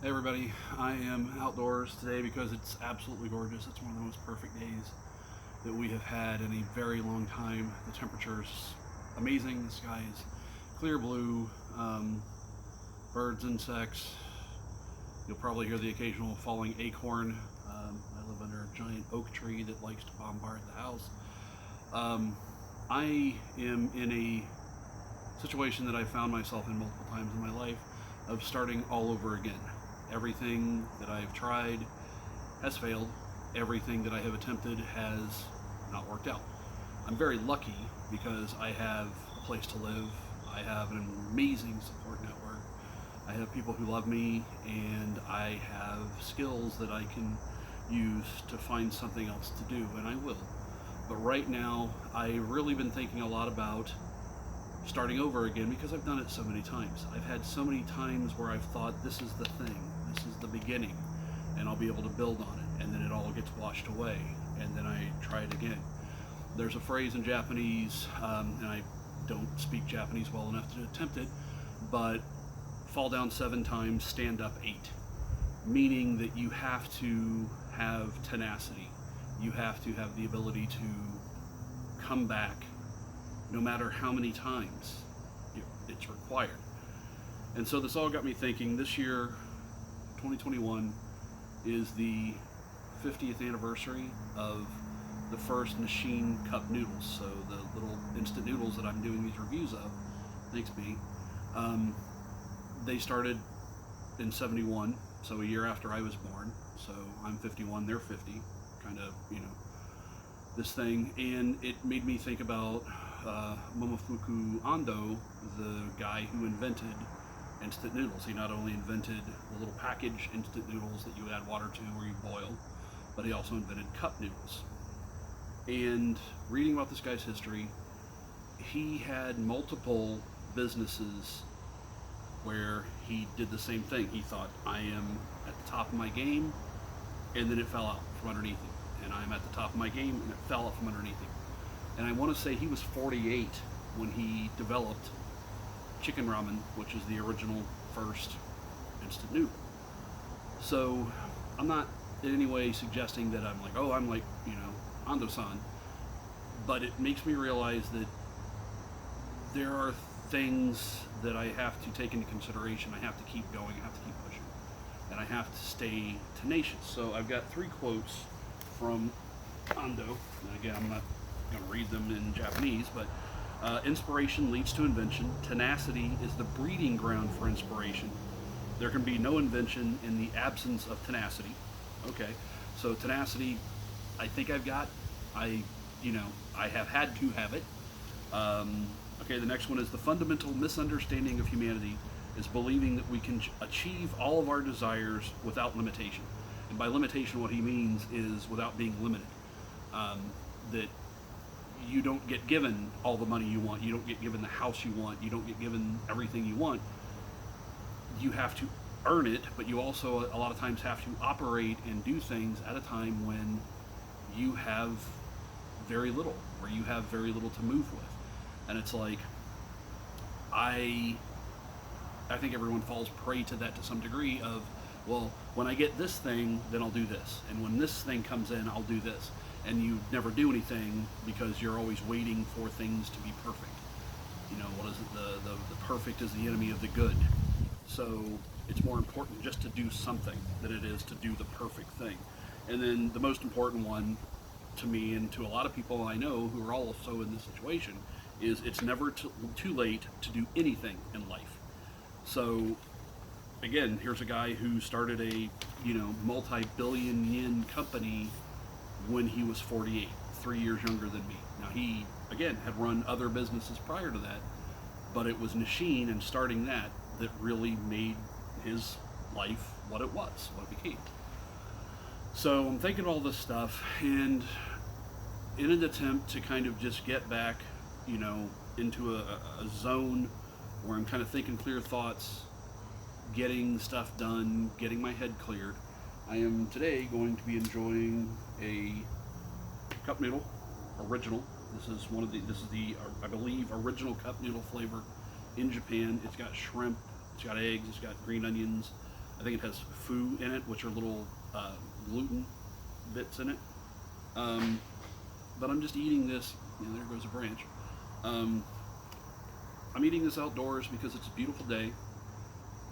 Hey everybody, I am outdoors today because it's absolutely gorgeous. It's one of the most perfect days that we have had in a very long time. The temperature's amazing, the sky is clear blue, birds, insects. You'll probably hear the occasional falling acorn. I live under a giant oak tree that likes to bombard the house. I am in a situation that I've found myself in multiple times in my life of starting all over again. Everything that I've tried has failed. Everything that I have attempted has not worked out. I'm very lucky because I have a place to live. I have an amazing support network. I have people who love me, and I have skills that I can use to find something else to do, and I will. But right now, I've really been thinking a lot about starting over again because I've done it so many times. I've had so many times where I've thought this is the thing, this is the beginning, and I'll be able to build on it, and then it all gets washed away, and then I try it again. There's a phrase in Japanese, and I don't speak Japanese well enough to attempt it, but fall down 7 times, stand up 8, meaning that you have to have tenacity. You have to have the ability to come back no matter how many times it's required. And so this all got me thinking, this year, 2021, is the 50th anniversary of the first machine cup noodles. So the little instant noodles that I'm doing these reviews of, thanks B, they started in 71, so a year after I was born. So I'm 51, they're 50, kind of, this thing. And it made me think about Momofuku Ando, the guy who invented instant noodles. He not only invented the little package instant noodles that you add water to where you boil, but he also invented cup noodles. And reading about this guy's history, he had multiple businesses where he did the same thing. He thought, I am at the top of my game, and then it fell out from underneath him. And I'm at the top of my game, and it fell out from underneath him. And I want to say he was 48 when he developed chicken ramen, which is the original first instant noodle. So I'm not in any way suggesting that I'm like, oh, I'm like, Ando-san. But it makes me realize that there are things that I have to take into consideration. I have to keep going, I have to keep pushing, and I have to stay tenacious. So I've got 3 quotes from Ando. And again, I'm not going to read them in Japanese, but inspiration leads to invention. Tenacity is the breeding ground for inspiration. There can be no invention in the absence of tenacity. Okay, so tenacity, I think I've got. I have had to have it. Okay, the next one is the fundamental misunderstanding of humanity is believing that we can achieve all of our desires without limitation. And by limitation, what he means is without being limited. That you don't get given all the money you want, you don't get given the house you want, you don't get given everything you want. You have to earn it, but you also a lot of times have to operate and do things at a time when you have very little, or you have very little to move with. And it's like, I think everyone falls prey to that to some degree of, well, when I get this thing, then I'll do this. And when this thing comes in, I'll do this. And you never do anything because you're always waiting for things to be perfect. What is it? The perfect is the enemy of the good. So it's more important just to do something than it is to do the perfect thing. And then the most important one to me and to a lot of people I know who are also in this situation is it's never too late to do anything in life. So again, here's a guy who started a multi-billion yen company when he was 48, 3 years younger than me. Now he, again, had run other businesses prior to that, but it was Nishin and starting that really made his life what it was, what it became. So I'm thinking all this stuff, and in an attempt to kind of just get back, into a zone where I'm kind of thinking clear thoughts, getting stuff done, getting my head cleared, I am today going to be enjoying a cup noodle, original. This is the I believe original cup noodle flavor in Japan. It's got shrimp, it's got eggs, it's got green onions, I think it has fu in it, which are little gluten bits in it. But I'm just eating this. There goes a branch. I'm eating this outdoors because it's a beautiful day.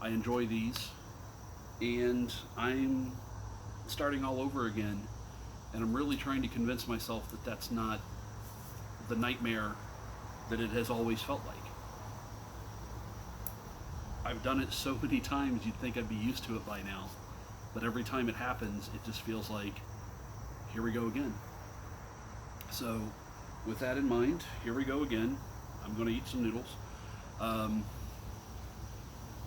I enjoy these, and I'm starting all over again. And I'm really trying to convince myself that that's not the nightmare that it has always felt like. I've done it so many times you'd think I'd be used to it by now, but every time it happens, it just feels like, here we go again. So, with that in mind, here we go again. I'm going to eat some noodles.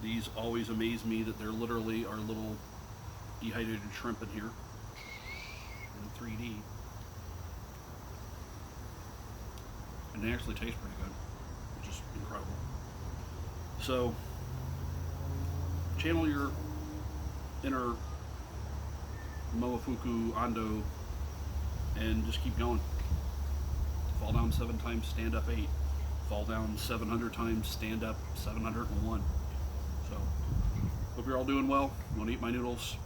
These always amaze me that there literally are little dehydrated shrimp in here in 3D. And they actually taste pretty good, which is incredible. So, channel your inner Momofuku Ando and just keep going. Fall down 7 times, stand up 8. Fall down 700 times, stand up 701. So, hope you're all doing well. I'm going to eat my noodles.